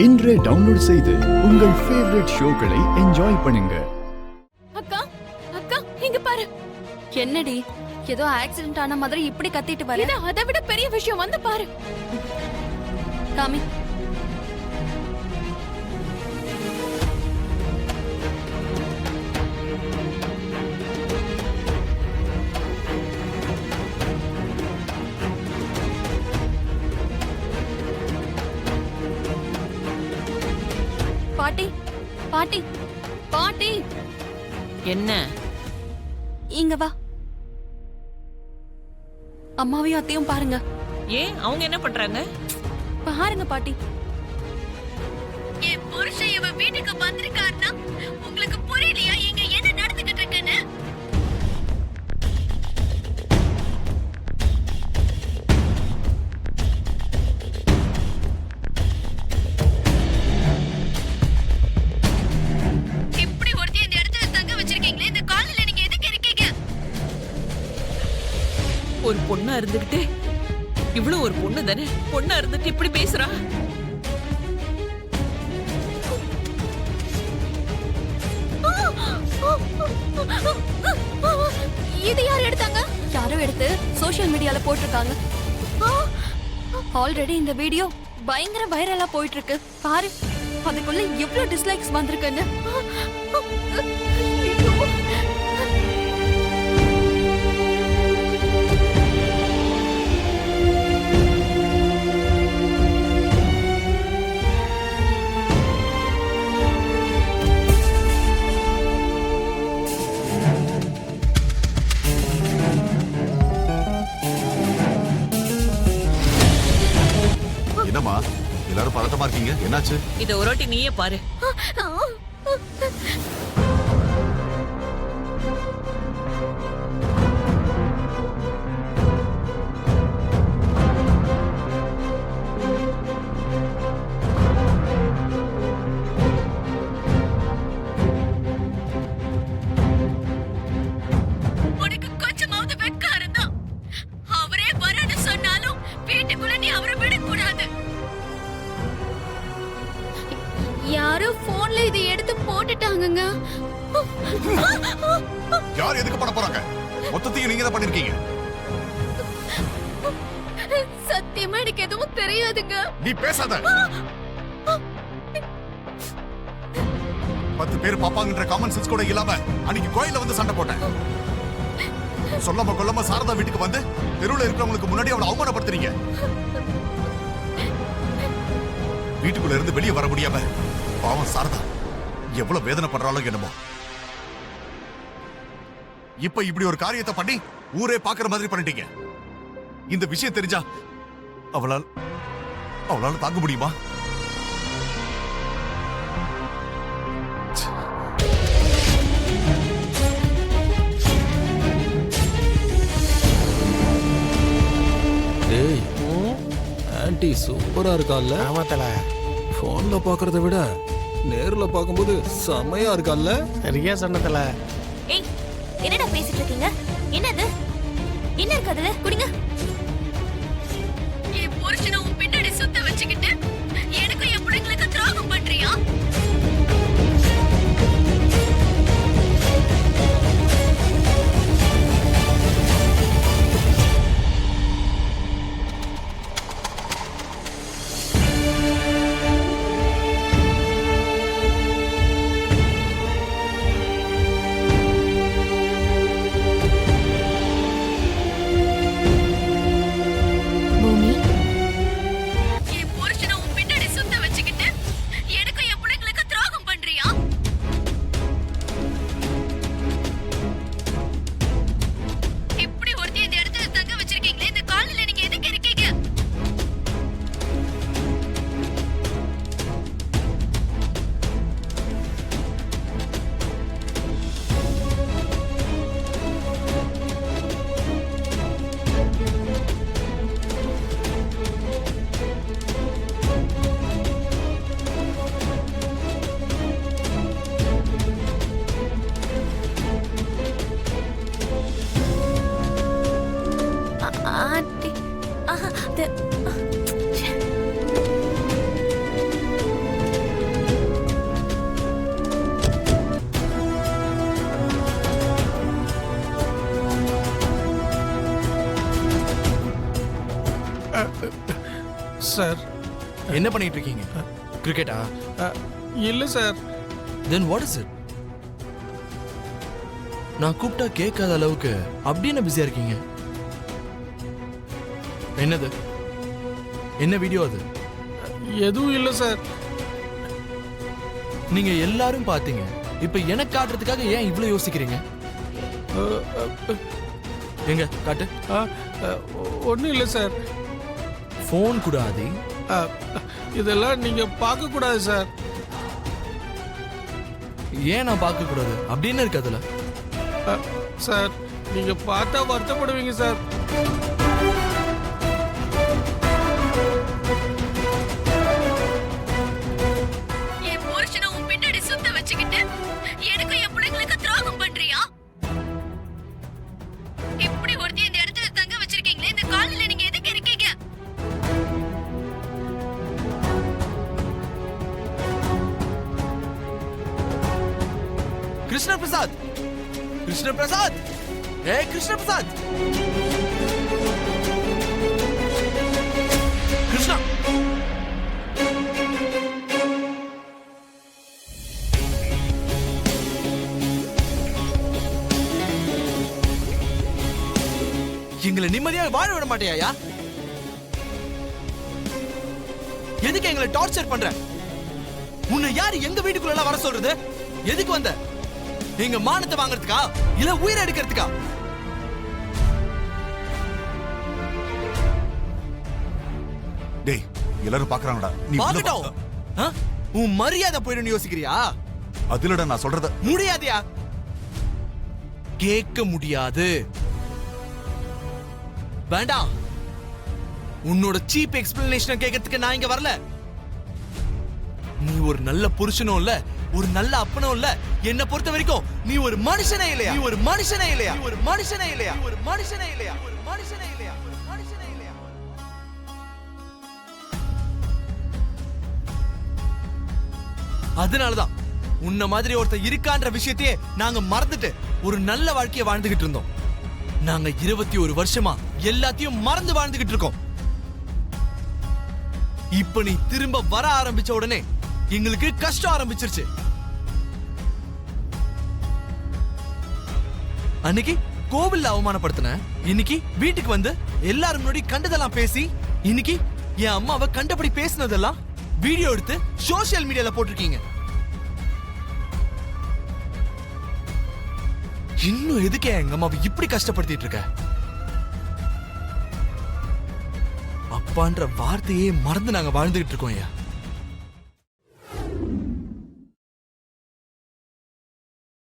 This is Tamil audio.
இன்றே டவுன்லோட் செய்து உங்கள் ஃபேவரட் ஷோக்களை என்ஜாய் பண்ணுங்க. அக்கா அக்கா இங்க பாரு. என்னடி ஏதோ ஆக்சிடென்ட் ஆன மாதிரி இப்படி கத்திட்டு வர? இது அதை விட பெரிய விஷயம், வந்து பாரு. காமி. பாட்டி பாட்டி பாட்டி, என்ன? இங்க வா. அம்மாவையும் அத்தையும் பாருங்க. ஏன் அவங்க என்ன பண்றாங்க? பாருங்க பாட்டி. என் புருஷன் இவ வீட்டுக்கு வந்திருக்காருன்னா உங்களுக்கு புரியலையா இங்க என்ன நடந்துகிட்டு இருக்குன்னு? இப்படி ஒருத்தி இந்த இடத்துல தங்க வச்சிருக்கீங்களே, இந்த காலையில நீங்க எதுக்கு இருக்கீங்க? ஒரு பொண்ணா இருந்துகிட்டு இவ்வளவு ஒரு பொண்ணு தானே, பொண்ணா இருந்துட்டு இப்படி பேசுறா? இது யார் எடுத்தாங்க? யாரோ எடுத்து சோஷியல் மீடியால போட்டிருக்காங்க. ஆல்ரெடி இந்த வீடியோ பயங்கர வைரலா போயிட்டு இருக்கு. பாரு அதுக்குள்ள எவ்வளவு டிஸ்லைக்ஸ் வந்திருக்குன்னு. என்னம்மா எல்லாரும் பதட்டமா இருக்கீங்க, என்னாச்சு? இத ஒரு வாட்டி நீயே பாரு. உனக்கு கொஞ்சமாவது வெட்கம் இருந்தா அவரே வரேன்னு சொன்னாலும் வீட்டுக்குள்ள நீ அவரை விடக்கூடாது. யாரோ போன்ல இதை எடுத்து போட்டுட்டாங்கங்க. யார் எதுக்கு பண்ண போறாங்க? மொத்தத்தையும் நீங்க தான் பண்ணிருக்கீங்க. சத்தியமா எனக்கு எதுவும் தெரியாதுங்க. நீ பேசாத. 10 பேர் பாப்பாங்கன்ற காமன் சென்ஸ் கூட இல்லாம அன்னைக்கு கோயில்ல வந்து சண்டை போட்டேன். சொல்லாம கொல்லாம சாரதா வீட்டுக்கு வந்து தெருவுல இருக்கிறவங்களுக்கு முன்னாடி அவளை அவமானப்படுத்துறீங்க. வீட்டுக்குள்ள இருந்து வெளியே வர முடியாம பாவம் சாரதா எவ்வளவு வேதனை பண்றாளோ என்னமோ. இப்ப இப்படி ஒரு காரியத்தை பண்ணி ஊரே பாக்குற மாதிரி பண்ணிட்டீங்க. இந்த விஷயம் தெரிஞ்சா அவளால தாங்க முடியுமா? டேய், ஆன்ட்டி சூப்பரா இருக்கால்ல? ஆமாத்தல, போன்ல பாக்குறத விட நேர்ல பாக்கும்போது செமையா இருக்கால்ல? சரியா சொன்னதல. ஏய், என்னடா பேசிட்டு இருக்கீங்க? என்னது? என்ன இருக்கு அதுல? குடிங்க. என் புருஷனை உன் பின்னாடி சுத்த வச்சுக்கிட்டு எனக்கு என் பிள்ளைங்களுக்கு துரோகம் பண்றியா? பூமி, என் புருஷனை உன் சார். என்ன பண்ணிட்டு இருக்கீங்க? கிரிக்கெட்டா? இல்ல sir. Then what is it? நான் கூப்பிட்டா கேட்காத அளவுக்கு அப்படி என்ன பிஸியா இருக்கீங்க? என்னது? என்ன வீடியோ அது? எதுவும் இல்ல சார். நீங்க எல்லாரும் பாத்தீங்க. இப்ப எனக்கு காட்டுறதுக்காக ஏன் இவ்வளவு யோசிக்கிறீங்க? எங்க காட்டு. ஒன்றும் இல்லை சார். ஃபோன் கூடாது. இதெல்லாம் நீங்க பார்க்க கூடாது சார். ஏன் நான் பார்க்க கூடாது? அப்படின்னு இருக்கு அதுல. சார் நீங்க பார்த்தா வருத்தப்படுவீங்க சார். என் புருஷனை உன் பின்னாடி சுத்த வச்சுக்கிட்டு எனக்கும் என் பிள்ளைங்களுக்கு துரோகம் பண்றியா? இப்படி ஒருத்தி இந்த இடத்துல தங்க வச்சிருக்கீங்களே, இந்த காலையில நீங்க எதுக்கு இருக்கீங்க? கிருஷ்ண பிரசாத், கிருஷ்ண பிரசாத், ஏ கிருஷ்ண பிரசாத், கிருஷ்ணா. எங்களை நிம்மதியாக வாழ விட மாட்டேயா? எதுக்கு எங்களை டார்ச்சர் பண்ற? உன்னை யாரு எங்க வீட்டுக்குள்ள வர சொல்றது? எதுக்கு வந்த? எங்க மானத்தை வாங்குறதுக்கா இல்ல உயிரை எடுக்கிறதுக்கா? டேய் எல்லாரும் பாக்குறாங்கடா. நீ உள்ள பாக்கட்டும். வா. உன் மரியாதை போயிடும் யோசிக்கிறியா? அதுலடா நான் சொல்றத. முடியாதியா? கேட்க முடியாது. வேண்டாம். உன்னோட சீப் எக்ஸ்பிளனேஷன் கேட்கறதுக்கு நான் இங்க வரல. நீ ஒரு நல்ல புருஷனும் இல்ல, ஒரு நல்ல அப்பனும் இல்ல. என்ன பொறுத்த வரைக்கும் நீ ஒரு மனுஷனே இல்லையா? நீ ஒரு மனுஷனே இல்லையா? நீ ஒரு மனுஷனே இல்லையா? ஒரு மனுஷனே இல்லையா? ஒரு மனுஷனே இல்லையா? ஒரு மனுஷனே இல்லையா? அதனாலதான் உன்ன மாதிரி ஒருத்தர் இருக்கான்ற விஷயத்தையே நாங்க மறந்துட்டு ஒரு நல்ல வாழ்க்கைய வாழ்ந்துகிட்டு இருந்தோம். நாங்க 21 வருஷமா எல்லாத்தையும் மறந்து வாழ்ந்துகிட்டு இருக்கோம். இப்ப நீ திரும்ப வர ஆரம்பிச்ச உடனே எங்களுக்கு கஷ்டம் ஆரம்பிச்சிருச்சு. அன்னைக்கு கோவில்ல அவமானப்படுத்தின, இன்னைக்கு வீட்டுக்கு வந்து எல்லாரும் முன்னாடி கண்டதெல்லாம் பேசி, இன்னைக்கு என் அம்மாவை கண்டபடி பேசினதெல்லாம் வீடியோ எடுத்து சோசியல் மீடியால போட்டிருக்கீங்க. இன்னும் எதுக்கு எங்க அம்மாவை இப்படி கஷ்டப்படுத்திட்டு இருக்க? அப்பான்ற வார்த்தையே மறந்து நாங்க வாழ்ந்துகிட்டு இருக்கோம்.